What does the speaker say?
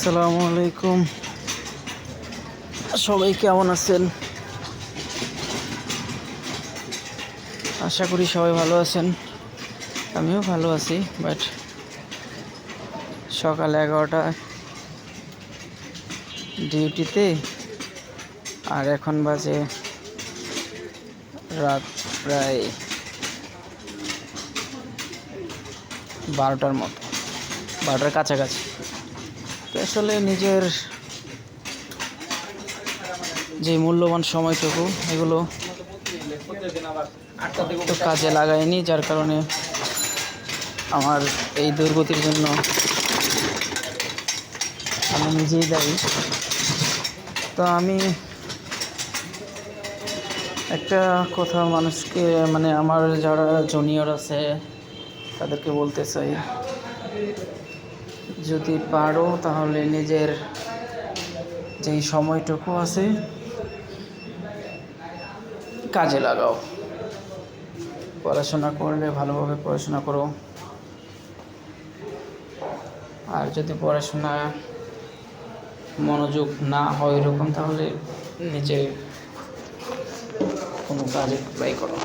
আসসালামু আলাইকুম। সবাই কেমন আছেন? আশা করি সবাই ভালো আছেন। আমিও ভালো আছি, বাট সকাল 11টায় ডিউটিতে, আর এখন বাজে রাত প্রায় 12টার মতো, 12টার কাছাকাছি। তো আসলে নিজের যে মূল্যবান সময়টুকু এগুলো তো কাজে লাগাইনি, যার কারণে আমার এই দুর্গতির জন্য আমি নিজেই দায়ী। তো আমি একটা কথা মানুষকে, মানে আমার যারা জুনিয়র আছে তাদেরকে বলতে চাই, যদি পারো তাহলে নিজের যেই সময়টুকু আছে কাজে লাগাও। পড়াশোনা করলে ভালোভাবে পড়াশোনা করো, আর যদি পড়াশোনা মনোযোগ না হয় এরকম, তাহলে নিজে কোনো কাজে ট্রাই করো।